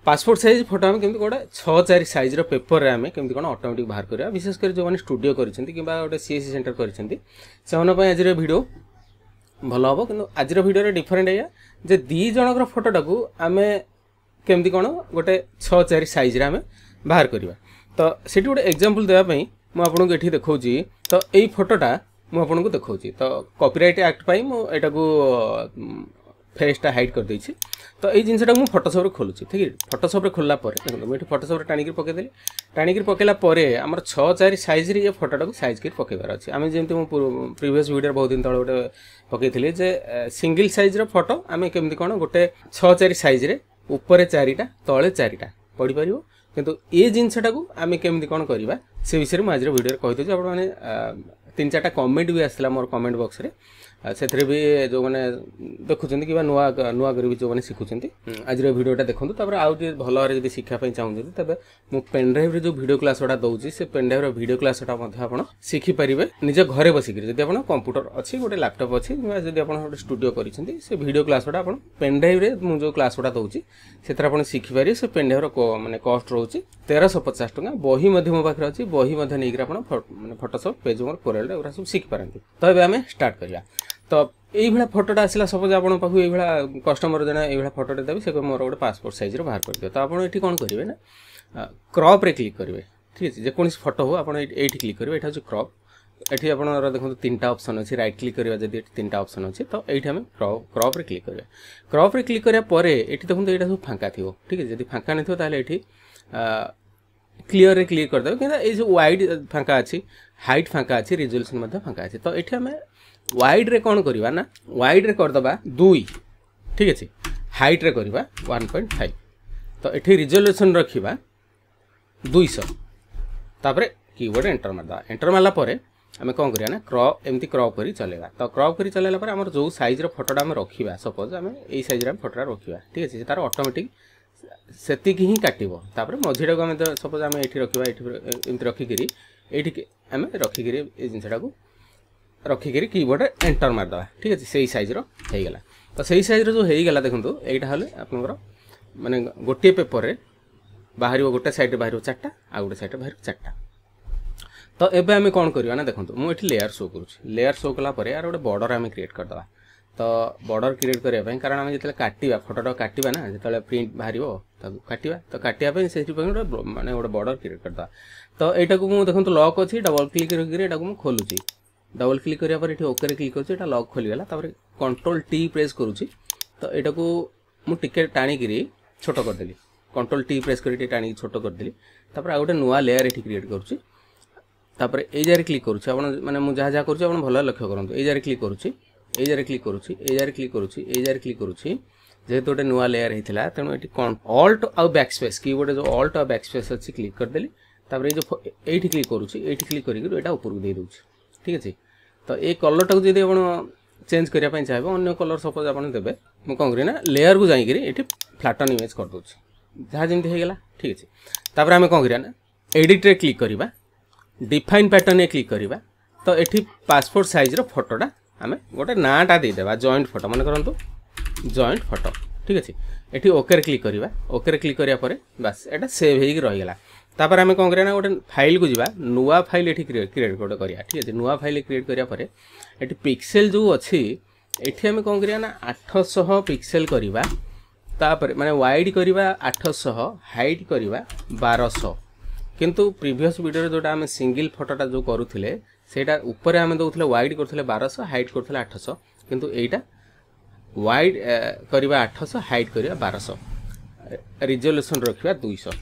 Passport size photo आम केमती गोटे 6:4 साइज पेपर रे आम केमती कौन ऑटोमेटिक बाहर करिया विशेषकर जो मैंने स्टूडियो करिसेंती किबा गोटे सीएससी सेंटर करिसेंती से मन पय आज वीडियो भल हम कि आज वीडियो डिफरेंट है जे दी जनकर फोटोटा को आम केमती कौन गोटे 6:4 साइज आम बाहर करवा तो से गोटे एग्जांपल देवाई मुझे ये देखा तो यही फोटोटा मुझे देखा तो कॉपीराइट एक्ट पाई मुझा को फेसटा हाइड कर देछि तो ये जिनटा मुझे फोटोशॉप खोलुची ठीक है फोटोशॉप खोलला देखो मुझे फोटोशॉप टाणिक पकईदेली टाणिक पकईला आम 6:4 साइज ये फोटोटा को साइज कर पकईबार अच्छे आम जमी प्रीवियस वीडियो बहुत दिन तले गोटे पकई जे सिंगल साइज फोटो आम केमती कौन गोटे 6:4 साइज रे ऊपर 4टा तले 4टा पढ़ी पार किंतु ये जिनटा को आम केमती कौन करवा से विषय में आज वीडियो कहीदे आप 3-4टा कमेंट भी आसला मोर कमेंट बॉक्स रे से भी जो मैंने देखुं कि नुआ नुआ कर जो मैंने शिखुं आज वीडियोटा देखो तब आउ भल भाव शिखापी चाहूँ तेज मुझे पेनड्राइव जो वीडियो क्लास गुड़ा दूसरी से पेनड्राइव वीडियो क्लास आप शिखिपारे निज घरे बसिक जब आप कंप्यूटर अच्छी गोटे लैपटॉप अच्छी जब आप गोटे स्टूडियो कर वीडियो क्लास गुड़ा आप पेनड्राइव मुझे जो क्लास गुड़ा दूसरी से शिखिपारे से पेनड्राइव माने कस्ट रोचे 1350 टका बही मो पाखे अच्छी बही नहीं मैंने फोटोशॉप पेज कोरल एगुरा सब शिखिपारती तो ये आम स्टार्ट करवा तो ये फोटोटा आसला सपोज आपन पाखु ये कस्टमर जन ये फोटोटे देवी से मोर गोटे पासपोर्ट साइज बाहर कर दियो तो आप ये कौन करेंगे ना क्रॉप रे क्लिक करेंगे ठीक है जेको फोटो हो आप ये क्लिक करेंगे ये हूँ क्रॉप ये आप देखो 3टा ऑप्शन अच्छी राइट क्लिक करवा जब 3टा ऑप्शन अच्छे तो ये आम क्रॉप रे क्लिक करेंगे क्रॉप रे क्लिक करापर ये देखो यहाँ सब फाँका थी ठीक है जब फाँका नहीं ताले ये क्लियर रे क्लिक करदे कि जो वाइड फाँका अच्छी हाइट फाँका अच्छी रिजोल्यूशन फाँका अच्छी तो ये आम वाइड रे कौन करवा ना वाइड रे करदबा 2 ठीक अच्छे हाइट रे करवा 1.5 तो ये रिजोल्यूशन रखा 200 तापर कीबोर्ड एंटर मारदा एंटर मारला आम कौन करवा ना क्रॉप एमती क्रॉप कर चलेगा तो क्रॉप कर चलेगा आम जो साइज फोटोटा आम रखा सपोज आम यही साइज फोटोटा रखा ठीक अच्छे तार ऑटोमेटिक सेति ही काटिबो तापर मझीटा को आम सपोज आम ये रखा ये रखिकी ये आम रखिकी ये जिनटा को रखिक कीबोर्ड एंटर मारदा ठीक अच्छे से सैज रहीगला तो सही सैज जो होगा देखो यहाँ हेल्ले आपंकर माने गोटे पेपर रे बाहर गोटे साइड बाहर 4टा आ गोटे साइड बाहर 4टा तो एबे आम कौन करवा ना देखो मुझे लेयर शो करुँच लेयर शो कलापर यार गोटे बॉर्डर आम क्रिएट करदे तो बॉर्डर क्रिएट करने कारण आम जो काटा फोटोटा काटा ना जो प्रिंट बाहर काटा तो काटापी से माने गोटे बॉर्डर क्रिएट करदे तो यहाँ को मुझे देखो लॉक अच्छी डबल क्लिक करके खोलुची डबल क्लिक करापर ये ओके क्लिक कर लॉक खोलीगला कंट्रोल टी प्रेस करुँची तो यहाँ को मुझे टाणिक छोट करदेली कंट्रोल टी प्रेस कर टाणिक छोट करदेली तापर आ गोटे नुआ लेयर ये क्रिएट करुँची तापर ए जारे क्लिक करुँची आप माने मुझे जहाँ जहाँ करुँची भल लक्ष्य करूँ ए जारे क्लिक करुँची ए जारे क्लिक करुँची ए जारे क्लिक करुँची ए जारे क्लिक करुँची जेहेतु गोटे नुआ लेयर होता तेणु ये ऑल्ट आउ बैकस्पेस कीबोर्ड जो ऑल्ट आउ बैकस्पेस अच्छी क्लिक करदेली तापर जो ये क्लिक करुँची ये क्लिक करके ऊपर दे दूँ ठीक अच्छे तो ये कलरटा को जब आप चेंज करने चाहिए अन्य कलर सपोज आप देवे मुझे कौन करी लेयर को जाइए ये फ्लाटन इमेज कर दूसरी जहाँ जमी होगा ठीक अच्छे तापर आम कौन करा एडिट रे क्लिक करवा डिफाइन पैटर्न रे क्लिक करवा तो ये पासपोर्ट साइज फोटोटा आम गोटे नाटा देदेवा जॉइंट फोटो मन करूँ जॉइंट फोटो ठीक अच्छे ये ओके क्लिक करवा ओके क्लिक करापर बास एटा सेव हो रहीगला तापर आम कौन करा गोटे फाइल को जीवा नुआ फाइल ये क्रिएट गोटे करिया ठीक है नुआ फाइल क्रिएट करापर ये पिक्सेल जो अच्छी ये आम कौन करिया ना 800 पिक्सेल करवा तापर माने वाइड करवा 800 हाइट करवा 1200 किंतु प्रीवियस वीडियो जोटा आम सिंगल फोटोटा जो करुले सेटा ऊपर आम दौले वाइड करते 1200 हाइट करते 800 किंतु एटा वाइड करवा 800 हाइट करवा 1200 रिजोल्यूशन रखा 200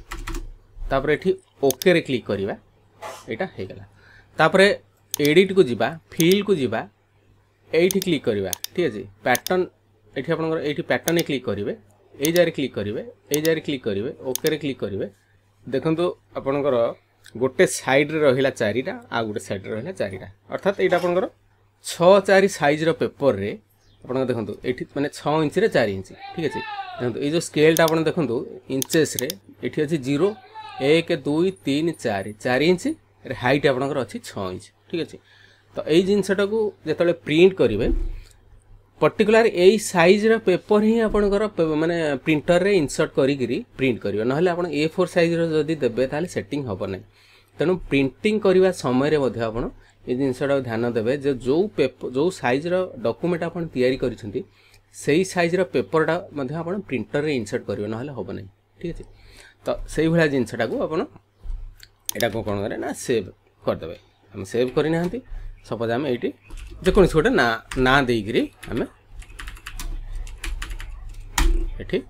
तापर ये ओके रे क्लिक करवा यहाँ होगला तापर एडिट को जीवा फिल को जीवा ये क्लिक करवा ठीक अच्छे पैटर्न ये आप ये पैटर्न क्लिक करेंगे ये जारे क्लिक करेंगे ये जारे क्लिक करेंगे ओके रे क्लिक करेंगे देखो आपणकर गोटे साइड रे रहिला 4टा आ गोटे साइड रे रहिला 4टा अर्थात ये आपणकर 6:4 साइज पेपर रे आप देखो ये माने 6 इंच रे 4 इंच ठीक अच्छे देखो ये जो स्केलटा आप देखो इंचेस रे ये अच्छे 0 1 2 3 4 4 इंच हाइट आपंकर अच्छी 6 इंच ठीक अच्छे तो यही जिनटा को जो प्रिंट करेंगे पर्टिकुलर यही साइज पेपर ही आपंकर माने प्रिंटर रे इंसर्ट करी प्रिंट करियो नहले आपण A4 साइज जदि देबे ताले सेटिंग हबो नै तेणु प्रिंटिंग करबा समय रे मध्ये आपण ए जिनसडा ध्यान देबे जे जो साइज डॉक्यूमेंट आपण तयारी करिसेंती सेही साइज पेपरटा मध्ये आपण प्रिंटर रे इंसर्ट करियो नहले हबो नै ठीक अछि तो सेही भला जिनसटा को आपण एटा को कोन करे ना सेव कर देबे हम सेव करि नाहंती सपोज आम ये जेको गोटे ना ना देकरी आम ये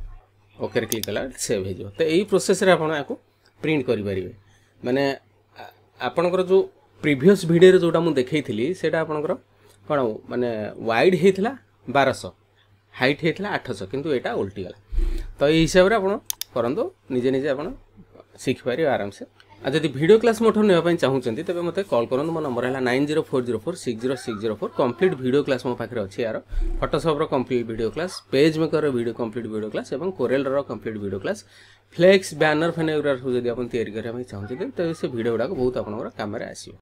ओके क्लिक कला सेव हो तो यही प्रोसेस रे आपण याको प्रिंट करि परिबे माने आपनकर जो प्रीवियस वीडियो जोटा मु देखैथिली सेटा आपनकर कोन माने वाइड हेतला 1200 हाइट हेतला 800 किंतु एटा उल्टी गला तो ये हिसाब रे आपण करंदो निजे निजे आपण सीख पारि आराम से आ जदि वीडियो क्लास मोठो नेबा पई चाहूचंती तबे मते कॉल करन मो नंबर है 9040460604 कंप्लीट वीडियो क्लास मो पाखरे अछि यार फोटोशॉप रो complete video class page maker रो वीडियो कंप्लीट वीडियो क्लास एवं कोरेल रो complete video class flex banner फैनेग्राफ जदि आपण तयारी करिया पई चाहूचंती तबे से वीडियो गुडा को बहुत आपनकर काम रे आसीयो।